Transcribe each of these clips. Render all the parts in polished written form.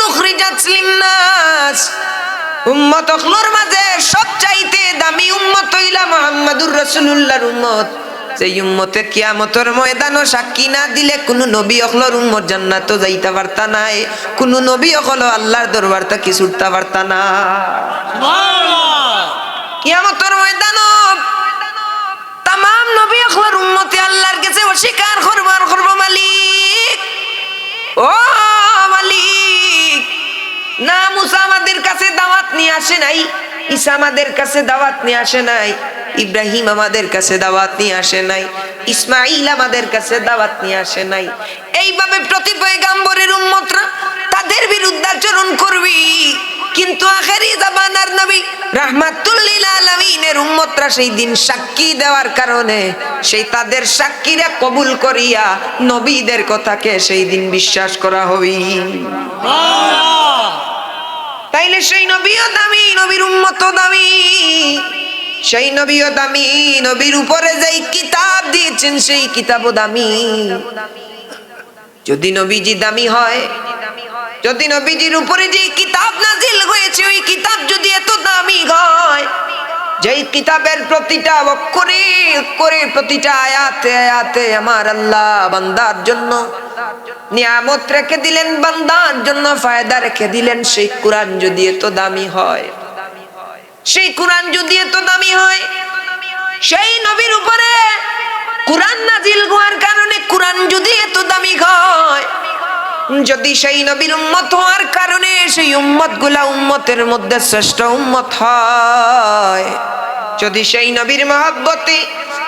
উখরিজাত লিন-নাস, উম্মত অখলর মাঝে সবচাইতে দামি উম্মত হইলা মুহাম্মাদুর রাসূলুল্লাহর উম্মত। সেই উম্মতে কিয়ামতের ময়দানও সাক্ষী না দিলে কোন নবী অখলর উম্মত জান্নাতও যাইতে পারতা নাই, কোন নবী অখল আল্লাহর দরবার থেকে ছুটতে পারতা না। সুবহানাল্লাহ। কিয়ামতের ময়দানও তাম নবী অখলর উম্মতে আল্লাহর কাছে অস্বীকার করব, মালিক ও মালিক, না মুসা আমাদের কাছে দাওয়াত নিয়ে আসে নাই, ঈসা আমাদের কাছে দাওয়াত নিয়ে আসে নাই, ইব্রাহিম আমাদের কাছে দাওয়াত নিয়ে আসে নাই, ইসমাঈল আমাদের কাছে দাওয়াত নিয়ে আসে নাই। এইভাবে প্রতি পয়গম্বরের উম্মতরা তাদের বিরুদ্ধে আচরণ করবি, কিন্তু আখেরি জামানার নবী রাহমাতুল লিল আলামিনের উম্মতরা সেই দিন সাক্ষী দেওয়ার কারণে সেই তাদের সাক্ষীরা কবুল করিয়া নবীদের কথাকে সেই দিন বিশ্বাস করা হবে। তাইলে সেই নবীও দামি, নবীর উম্মতও দামি, সেই নবীও দামি, নবীর উপরে যেই কিতাব দিয়েছেন সেই কিতাবও দামি। যদি নবীজি দামি হয়, যদি নবীজির উপরে যে কিতাব নাজিল হয়েছে ওই কিতাব যদি এত দামি হয়, যেই কিতাবের প্রতিটা অক্ষরে করে প্রতিটা আয়াতে আয়াতে আমার আল্লাহ বান্দার জন্য নিয়ামত রেখে দিলেন, বান্দার জন্য ফায়দা রেখে দিলেন, সেই কোরআন যদি এত দামি হয়, সেই কোরআন যদি এত দামি হয়, সেই নবীর উপরে কোরআন নাজিল হওয়ার কারণে কোরআন যদি এত দামি হয়, যদি সেই নবীর উম্মত হওয়ার কারণে সেই উম্মত গুলা উম্মতের মধ্যে শ্রেষ্ঠ উম্মত হয়, যদি সেই নবীর মহব্বতে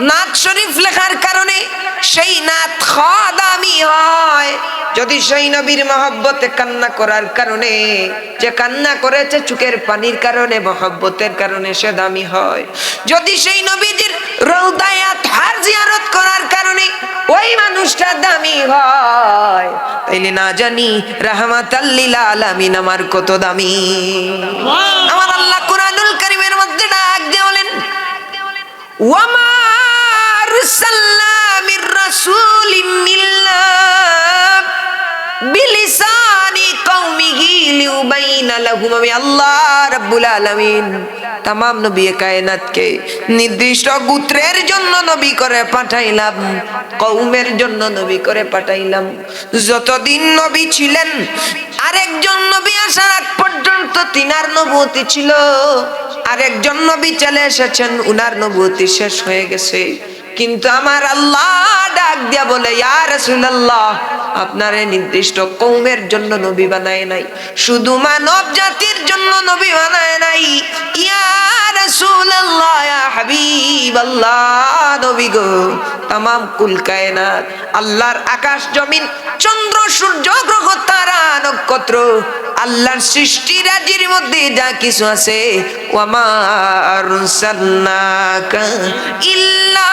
নাত শরীফ লেখার কারণে সেই নাত দামি হয়, যদি সেই নবীর মহব্বতে কান্না করার কারণে যে কান্না করেছে চোখের পানির কারণে মহব্বতের কারণে সে দামি হয়, যদি সেই নবীজির রওদায়ে আতহার জিয়ারত করার কারণে ওই মানুষটা দামি হয়, তাইলে না জানি রাহমাতাল লিল আলামিন আমার কত দামি। আমার আল্লাহ কুরআনুল কারীমের মধ্যে ডাক দিয়ে বলেন, ওয়ামা আরসালনা মির রাসূলিন ইল্লা বিলিসানি কওমিহি লিউবাইনা লাহুম। আমি আল্লাহ রাব্বুল আলামিন तमाम नबी कायनात के निर्दिष्ट गोत्रेर जन्य नबी करे पाठाइलाम, कौमेर जन्य नबी करे पाठाइलाम। যতদিন নবী ছিলেন আরেকজন নবী আসার আগ পর্যন্ত তিনার নবুয়তি ছিল, আরেকজন নবী চলে এসেছেন উনার নবুয়তি শেষ হয়ে গেছে, কিন্তু আমার আল্লাহ ডাক দিয়া বলে, ইয়া রাসূলুল্লাহ আপনারে নির্দিষ্ট কওমের জন্য নবী বানায় নাই, শুধু মানব জাতির জন্য নবী বানায় নাই। ইয়া রাসূলুল্লাহ ইয়া হাবিবাল্লাহ নবী গো, तमाम কুল কায়নাত আল্লাহর আকাশ জমিন চন্দ্র সূর্য গ্রহ তারা নক্ষত্র আল্লাহর সৃষ্টি রাজির মধ্যে যা কিছু আছে, ওয়ামা আরসালনাকা ইল্লা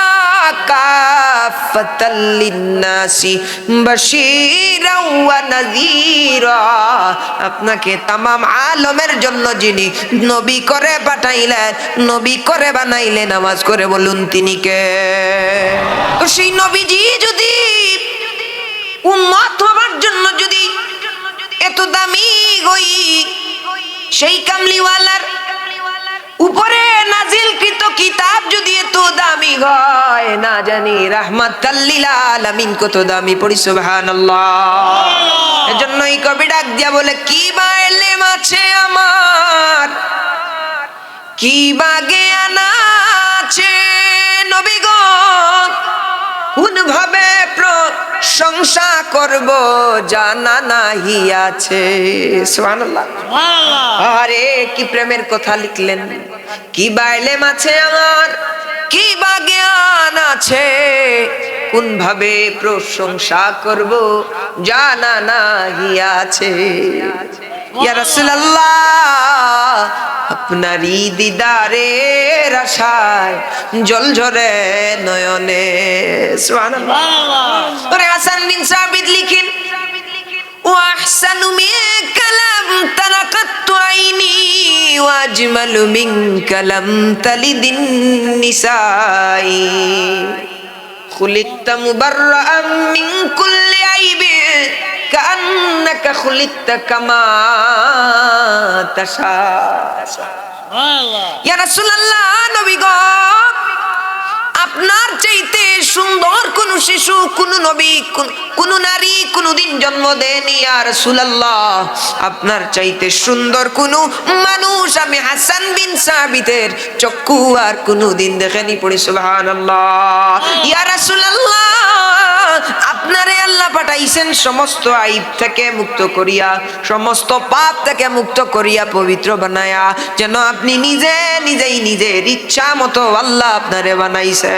কাফাতাল লিন্নাসি বাশীরাও ওয়া নাযীরা, আপনাকে तमाम আলমের জন্য যিনি নবী করে পাঠাইলেন, নবী করে বানাইলেন, নামাজ করে বলুন তিনি কে? তো সেই নবীজি যদি উম্মত হবার জন্য যদি এত দামি হই, সেই কামলিওয়ালার উপরে নাজিলকৃত কিতাব যদি এত দামি হয়, না জানি রাহমাতাল লিল আলামিন কত দামি। পড়ি সুবহানাল্লাহ। এজন্যই কবি ডাক দিয়া বলে, কি বা এলেম আছে আমার, কি বা জ্ঞান আছে নবী গো, কোন ভাবে প্রশংসা করব জানা নাহি আছে। সুবহানাল্লাহ। আরে কি প্রেমের কথা লিখলেন, কি বা ইলম আছে আমার, কি বা জ্ঞান আছে, কোন ভাবে প্রশংসা করব জানা নাহি আছে। ইয়া রাসূলুল্লাহ আপনারই দিদারের আশায় জল ঝরে নয়নে। সুবহানাল্লাহ। ওরে হাসান বিন সাবিত লিখেন, ওয়া আহসানু মিন কালাম তালাকাতু আইনি ওয়া আজমালু মিন কালাম তালিদিন নিসাই, খুলিকতা মুবাররাআম মিন কুল্লি আইবি কান্নাকা ইন্নাকা খুলিকতা কামা তাশা। ইয়া রাসূলুল্লাহ, নবী গো, আপনার চাইতে সুন্দর কোন শিশু, কোন নবী, কোন নারী কোনদিন জন্ম দেয়নি। ইয়া রাসূলুল্লাহ, আপনার চাইতে সুন্দর কোন মানুষ আমি হাসান বিন সাবিতের চক্ষু আর কোনদিন দেখেনি। পড়ি সুবহানাল্লাহ। ইয়া রাসূলুল্লাহ, আপনারে আল্লাহ পাঠাইছেন সমস্ত আইব থেকে মুক্ত করিয়া, সমস্ত পাপ থেকে মুক্ত করিয়া, পবিত্র বানায়া, যেন আপনি নিজে নিজেই নিজের ইচ্ছা মতো আল্লাহ আপনারে বানাইছে।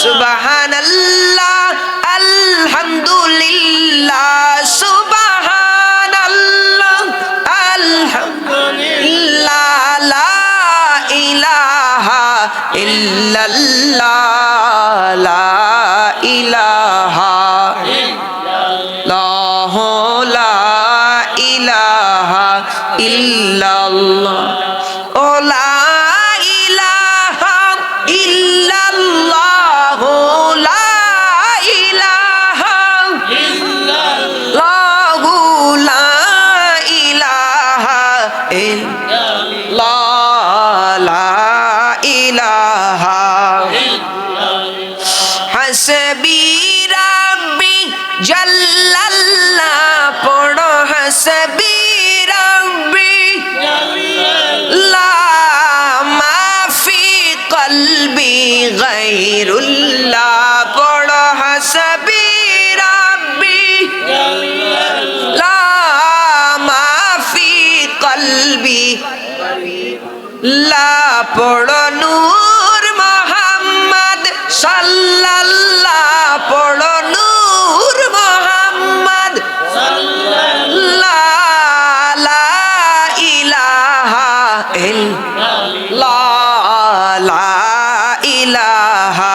সুবহানাল্লাহ, আলহামদুলিল্লাহ, সুবহানাল্লাহ, আলহামদুলিল্লাহ, লা ইলাহা ইল্লাল্লাহ, লা ইলাহা ইল্লাল্লাহ, লা ইলাহা ইল্লাল্লাহ, ও লা ইলাহা ইল্লাল্লাহ, লা ইলাহা ইল্লাল্লাহ, লা ইলাহা ইল্লাল্লাহ, লা ইলাহা হাসবি রাব্বি জাল্লাল্লাহ, পড়ো হাসবি রাব্বি জাল্লাল্লাহ, মাফি কলবি গায়রুল্লাহ, পড়ো হাসবি রাব্বি জাল্লাল্লাহ, মাফি কলবি লা, পড়ো নূর মুহাম্মদ সাল্লাল্লাহ, পড়ো নূর মুহাম্মদ সাল্লাল্লাহ, লা ইলাহা ইল্লাল্লাহ, লা ইলাহা